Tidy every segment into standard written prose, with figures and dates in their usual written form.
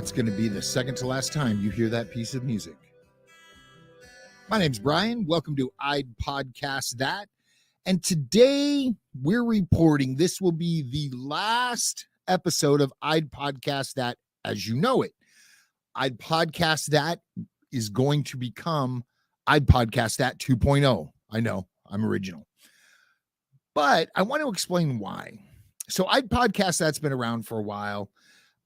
that's going to be the second to last time you hear that piece of music. My name's Brian. Welcome to I'd Podcast That. And today we're reporting this will be the last episode of I'd Podcast That as you know it. I'd Podcast That is going to become I'd Podcast That 2.0. I know, I'm original. But I want to explain why. So I'd Podcast That's been around for a while.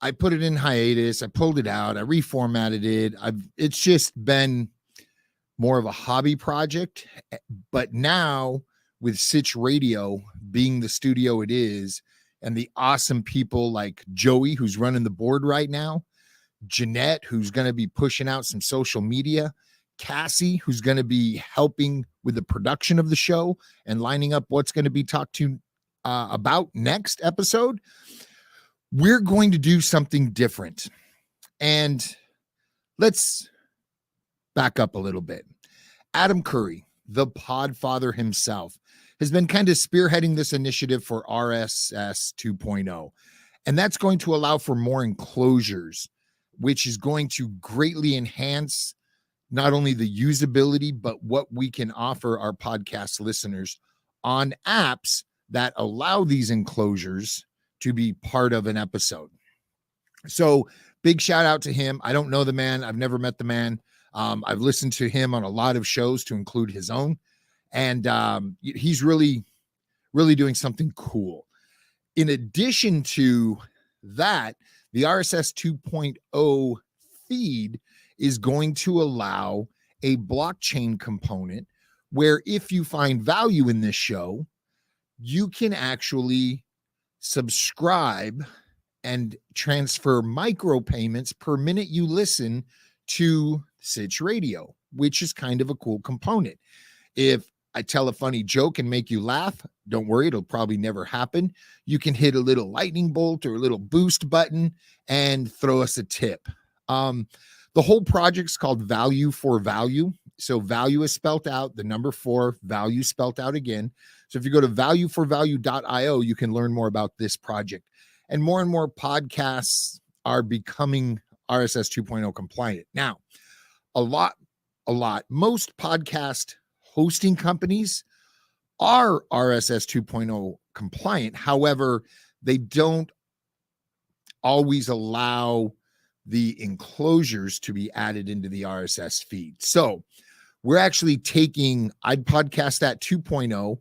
I put it in hiatus. I pulled it out. I reformatted it. It's just been more of a hobby project. But now with Sitch Radio being the studio it is, and the awesome people like Joey, who's running the board right now, Jeanette, who's going to be pushing out some social media, Cassie, who's going to be helping with the production of the show and lining up what's going to be talked to about next episode, we're going to do something different. And let's back up a little bit. Adam Curry, the Podfather himself, has been kind of spearheading this initiative for RSS 2.0. And that's going to allow for more enclosures, which is going to greatly enhance not only the usability, but what we can offer our podcast listeners on apps that allow these enclosures to be part of an episode. So big shout out to him. I don't know the man. I've never met the man. I've listened to him on a lot of shows to include his own. And he's really, really doing something cool. In addition to that, the RSS 2.0 feed is going to allow a blockchain component where if you find value in this show, you can actually subscribe and transfer micropayments per minute you listen to Sitch Radio, which is kind of a cool component. If I tell a funny joke and make you laugh, don't worry, it'll probably never happen. You can hit a little lightning bolt or a little boost button and throw us a tip. The whole project's called Value for Value. So value is spelt out, the number 4, value spelt out again. So if you go to valueforvalue.io, you can learn more about this project. And more podcasts are becoming RSS 2.0 compliant. Now, most podcast hosting companies are RSS 2.0 compliant. However, they don't always allow the enclosures to be added into the RSS feed. So we're actually taking I'd Podcast That 2.0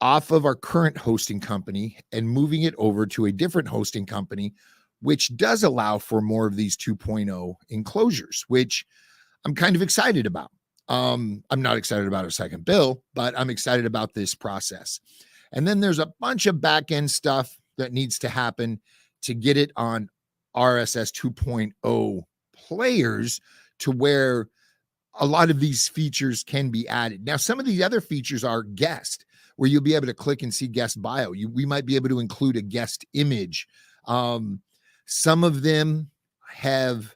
off of our current hosting company and moving it over to a different hosting company, which does allow for more of these 2.0 enclosures, which I'm kind of excited about. I'm not excited about a second bill, but I'm excited about this process. And then there's a bunch of back-end stuff that needs to happen to get it on RSS 2.0 players to where a lot of these features can be added. Now, some of the other features are guest, where you'll be able to click and see guest bio. We might be able to include a guest image. Some of them have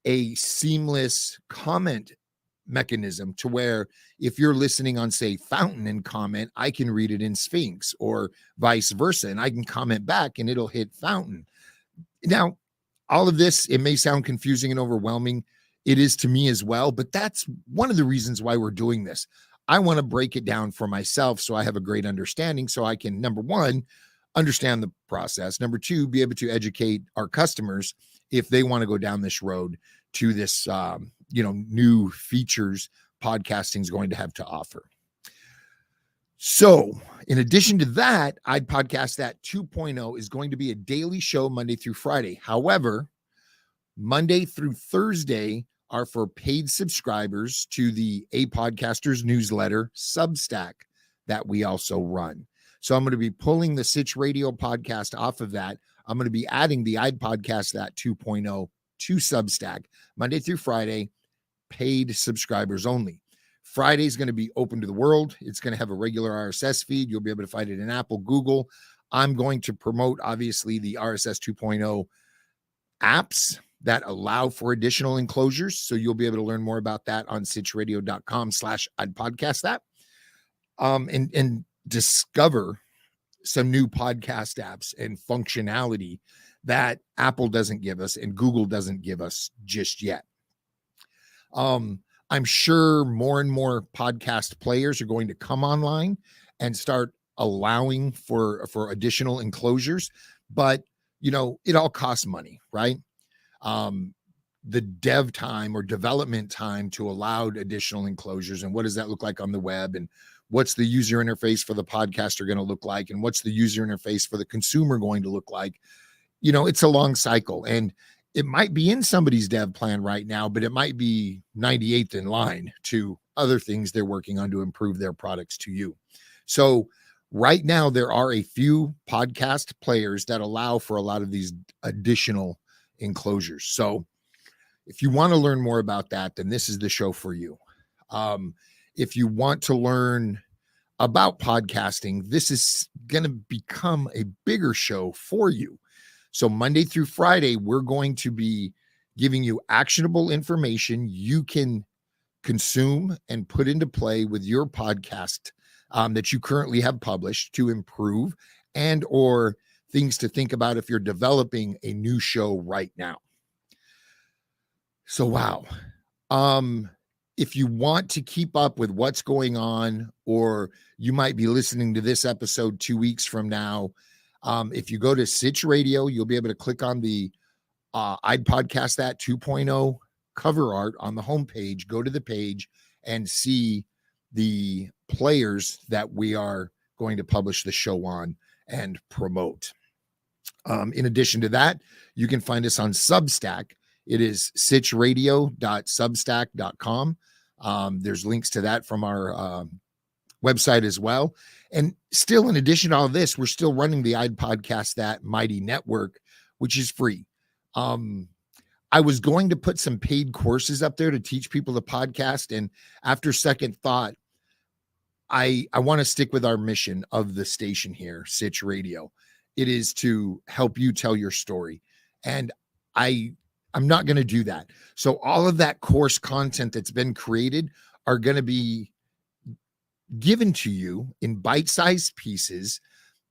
a seamless comment mechanism to where if you're listening on, say, Fountain and comment, I can read it in Sphinx or vice versa, and I can comment back and it'll hit Fountain. Now, all of this, it may sound confusing and overwhelming. It is to me as well, but that's one of the reasons why we're doing this. I want to break it down for myself so I have a great understanding so I can, number one, understand the process. Number two, be able to educate our customers if they want to go down this road to this, new features podcasting is going to have to offer. So in addition to that, I'd Podcast That 2.0 is going to be a daily show Monday through Friday. However, Monday through Thursday are for paid subscribers to the A Podcasters newsletter Substack that we also run. So I'm going to be pulling the Sitch Radio podcast off of that. I'm going to be adding the I'd Podcast That 2.0 to Substack Monday through Friday, paid subscribers only. Friday is going to be open to the world. It's going to have a regular RSS feed. You'll be able to find it in Apple, Google. I'm going to promote, obviously, the RSS 2.0 apps that allow for additional enclosures. So you'll be able to learn more about that on sitchradio.com/I'd-podcast-that and discover some new podcast apps and functionality that Apple doesn't give us and Google doesn't give us just yet. I'm sure more and more podcast players are going to come online and start allowing for additional enclosures, but it all costs money, right? The dev time or development time to allow additional enclosures, and what does that look like on the web, and what's the user interface for the podcaster going to look like, and what's the user interface for the consumer going to look like? It's a long cycle, and it might be in somebody's dev plan right now, but it might be 98th in line to other things they're working on to improve their products to you. So right now, there are a few podcast players that allow for a lot of these additional enclosures. So if you want to learn more about that, then this is the show for you. If you want to learn about podcasting, this is going to become a bigger show for you. So Monday through Friday, we're going to be giving you actionable information you can consume and put into play with your podcast that you currently have published to improve, and or things to think about if you're developing a new show right now. So, wow. If you want to keep up with what's going on, or you might be listening to this episode 2 weeks from now, if you go to Sitch Radio, you'll be able to click on the I'd Podcast That 2.0 cover art on the homepage. Go to the page and see the players that we are going to publish the show on and promote. In addition to that, you can find us on Substack. It is sitchradio.substack.com. There's links to that from our website as well. And still, in addition to all this, we're still running the I'd Podcast That Mighty Network, which is free. I was going to put some paid courses up there to teach people to podcast. And after second thought, I want to stick with our mission of the station here, Sitch Radio. It is to help you tell your story. And I'm not going to do that. So all of that course content that's been created are going to be given to you in bite-sized pieces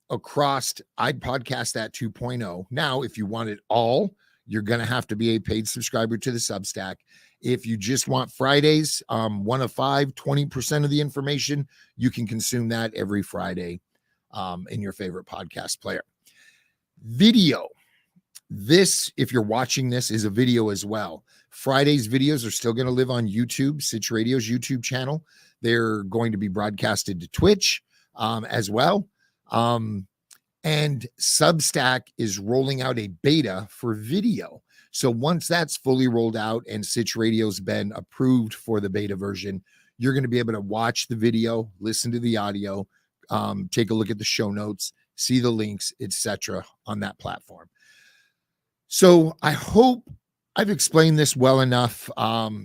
across I'd Podcast That 2.0. Now, if you want it all, you're going to have to be a paid subscriber to the Substack. If you just want Fridays, 1 of 5, 20% of the information, you can consume that every Friday in your favorite podcast player. Video. This, if you're watching this, is a video as well. Friday's videos are still going to live on YouTube, Sitch Radio's YouTube channel. They're going to be broadcasted to Twitch as well. And Substack is rolling out a beta for video. So once that's fully rolled out and Sitch Radio's been approved for the beta version, you're going to be able to watch the video, listen to the audio, take a look at the show notes, see the links, etc. on that platform. So I hope I've explained this well enough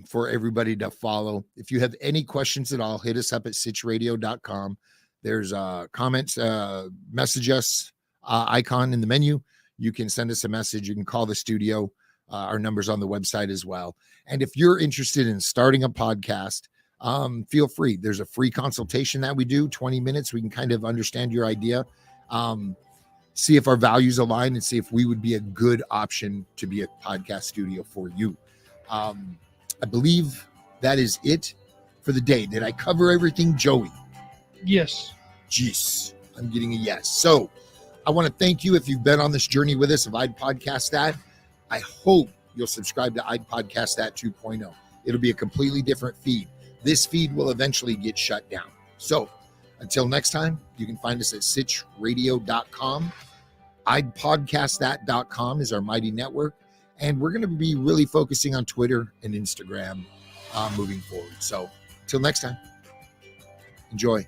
for everybody to follow. If you have any questions at all, hit us up at sitchradio.com. There's comments, message us icon in the menu. You can send us a message. You can call the studio. Our number's on the website as well. And if you're interested in starting a podcast, feel free. There's a free consultation that we do, 20 minutes. We can kind of understand your idea, see if our values align, and see if we would be a good option to be a podcast studio for you. I believe that is it for the day. Did I cover everything, Joey? Yes. Jeez, I'm getting a yes. So I want to thank you if you've been on this journey with us of I'd Podcast That. I hope you'll subscribe to I'd Podcast That 2.0. It'll be a completely different feed. This feed will eventually get shut down. So until next time, you can find us at sitchradio.com. I'dPodcastThat.com is our mighty network. And we're going to be really focusing on Twitter and Instagram moving forward. So until next time, enjoy.